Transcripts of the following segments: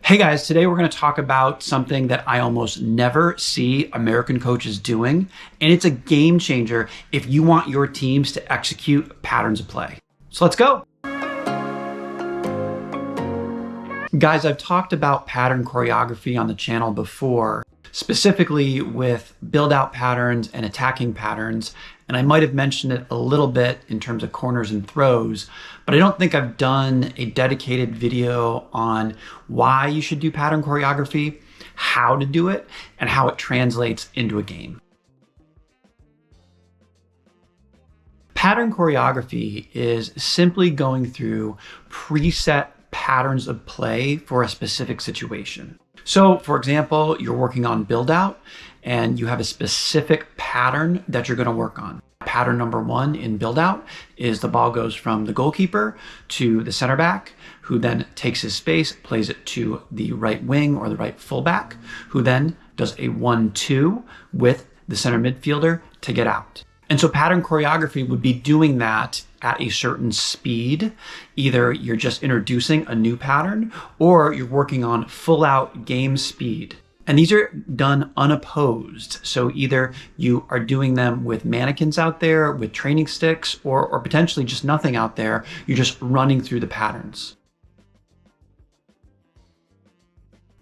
Hey guys, today we're going to talk about something that I almost never see American coaches doing, and it's a game changer if you want your teams to execute patterns of play. So let's go. Guys, I've talked about pattern choreography on the channel before, specifically with build-out patterns and attacking patterns, and I might have mentioned it a little bit in terms of corners and throws, but I don't think I've done a dedicated video on why you should do pattern choreography, how to do it, and how it translates into a game. Pattern choreography is simply going through preset patterns of play for a specific situation. So for example, you're working on build out and you have a specific pattern that you're going to work on. Pattern number one in build out is the ball goes from the goalkeeper to the center back, who then takes his space, plays it to the right wing or the right fullback, who then does a 1-2 with the center midfielder to get out. And so pattern choreography would be doing that at a certain speed. Either you're just introducing a new pattern or you're working on full out game speed. And these are done unopposed. So either you are doing them with mannequins out there, with training sticks, or potentially just nothing out there. You're just running through the patterns.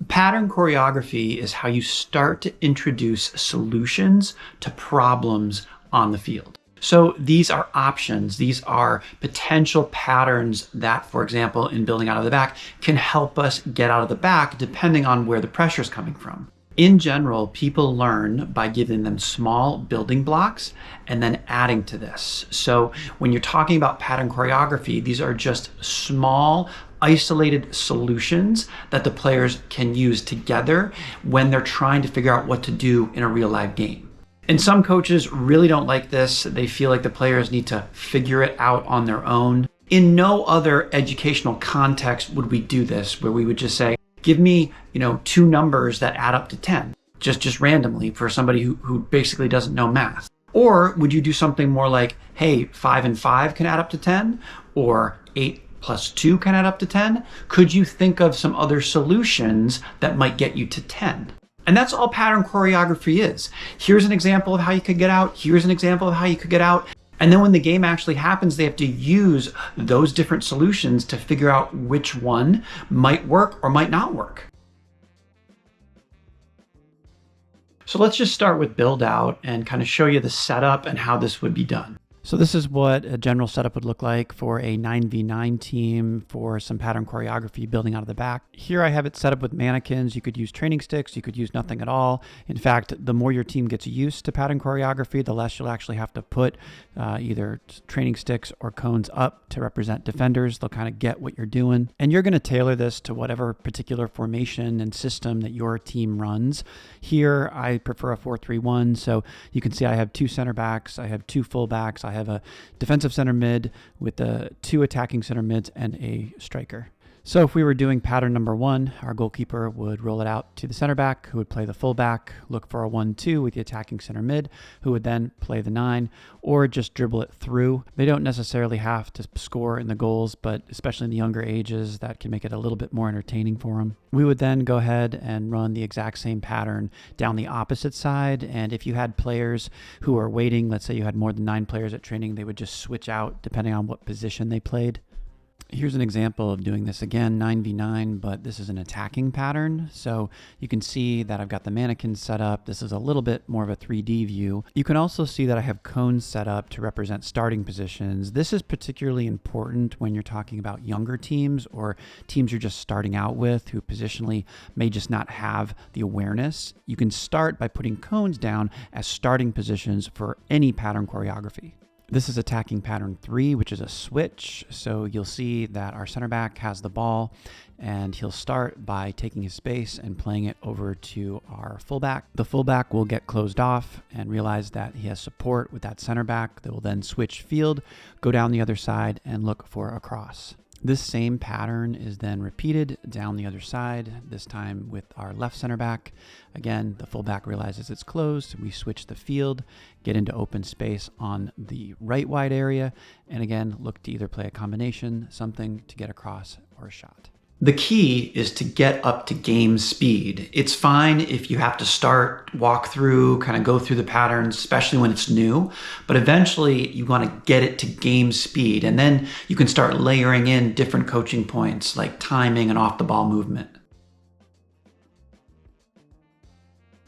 Pattern choreography is how you start to introduce solutions to problems on the field. So these are options. These are potential patterns that, for example, in building out of the back, can help us get out of the back depending on where the pressure is coming from. In general, people learn by giving them small building blocks and then adding to this. So when you're talking about pattern choreography, these are just small, isolated solutions that the players can use together when they're trying to figure out what to do in a real live game. And some coaches really don't like this. They feel like the players need to figure it out on their own. In no other educational context would we do this, where we would just say, give me, two numbers that add up to 10, just randomly for somebody who basically doesn't know math. Or would you do something more like, hey, 5 and 5 can add up to 10, or 8 plus 2 can add up to 10? Could you think of some other solutions that might get you to 10? And that's all pattern choreography is. Here's an example of how you could get out. Here's an example of how you could get out. And then when the game actually happens, they have to use those different solutions to figure out which one might work or might not work. So let's just start with build out and kind of show you the setup and how this would be done. So this is what a general setup would look like for a 9v9 team for some pattern choreography building out of the back. Here I have it set up with mannequins. You could use training sticks. You could use nothing at all. In fact, the more your team gets used to pattern choreography, the less you'll actually have to put either training sticks or cones up to represent defenders. They'll kind of get what you're doing. And you're going to tailor this to whatever particular formation and system that your team runs. Here, I prefer a 4-3-1. So you can see I have 2 center backs. I have 2 full backs. I have a defensive center mid with the 2 attacking center mids and a striker. So if we were doing pattern number 1, our goalkeeper would roll it out to the center back, who would play the full back, look for a 1-2 with the attacking center mid, who would then play the 9, or just dribble it through. They don't necessarily have to score in the goals, but especially in the younger ages, that can make it a little bit more entertaining for them. We would then go ahead and run the exact same pattern down the opposite side. And if you had players who are waiting, let's say you had more than 9 players at training, they would just switch out depending on what position they played. Here's an example of doing this again, 9v9, but this is an attacking pattern. So you can see that I've got the mannequins set up. This is a little bit more of a 3D view. You can also see that I have cones set up to represent starting positions. This is particularly important when you're talking about younger teams or teams you're just starting out with who positionally may just not have the awareness. You can start by putting cones down as starting positions for any pattern choreography. This is attacking pattern 3, which is a switch. So you'll see that our center back has the ball and he'll start by taking his space and playing it over to our fullback. The fullback will get closed off and realize that he has support with that center back. They will then switch field, go down the other side and look for a cross. This same pattern is then repeated down the other side, this time with our left center back. Again, the fullback realizes it's closed. We switch the field, get into open space on the right wide area, and again, look to either play a combination, something to get across, or a shot. The key is to get up to game speed. It's fine if you have to start, walk through, kind of go through the patterns, especially when it's new, but eventually you want to get it to game speed. And then you can start layering in different coaching points like timing and off the ball movement.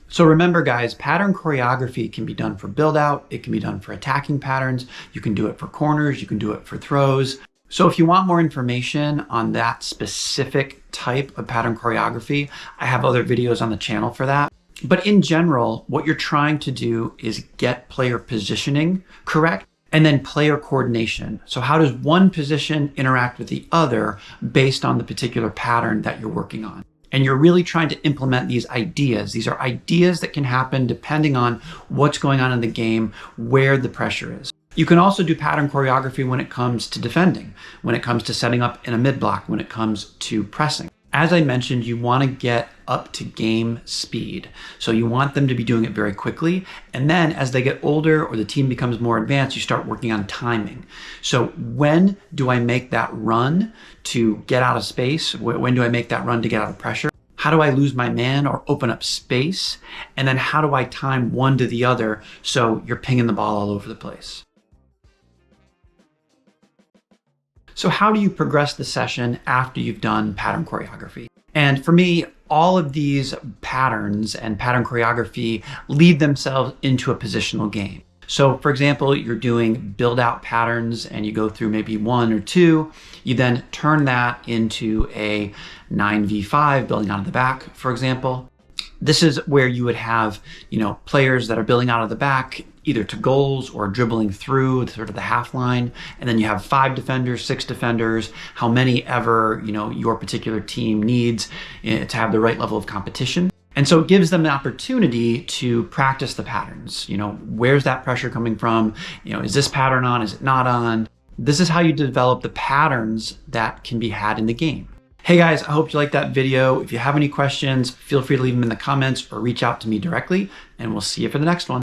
So remember guys, pattern choreography can be done for build out. It can be done for attacking patterns. You can do it for corners. You can do it for throws. So if you want more information on that specific type of pattern choreography, I have other videos on the channel for that. But in general, what you're trying to do is get player positioning correct and then player coordination. So how does one position interact with the other based on the particular pattern that you're working on? And you're really trying to implement these ideas. These are ideas that can happen depending on what's going on in the game, where the pressure is. You can also do pattern choreography when it comes to defending, when it comes to setting up in a mid block, when it comes to pressing. As I mentioned, you want to get up to game speed. So you want them to be doing it very quickly. And then as they get older or the team becomes more advanced, you start working on timing. So when do I make that run to get out of space? When do I make that run to get out of pressure? How do I lose my man or open up space? And then how do I time one to the other so you're pinging the ball all over the place? So how do you progress the session after you've done pattern choreography? And for me, all of these patterns and pattern choreography lead themselves into a positional game. So for example, you're doing build out patterns and you go through maybe 1 or 2, you then turn that into a 9v5 building out of the back, for example. This is where you would have, players that are building out of the back, either to goals or dribbling through sort of the half line. And then you have 5 defenders, 6 defenders, how many ever, your particular team needs to have the right level of competition. And so it gives them the opportunity to practice the patterns. Where's that pressure coming from? Is this pattern on? Is it not on? This is how you develop the patterns that can be had in the game. Hey guys, I hope you liked that video. If you have any questions, feel free to leave them in the comments or reach out to me directly, and we'll see you for the next one.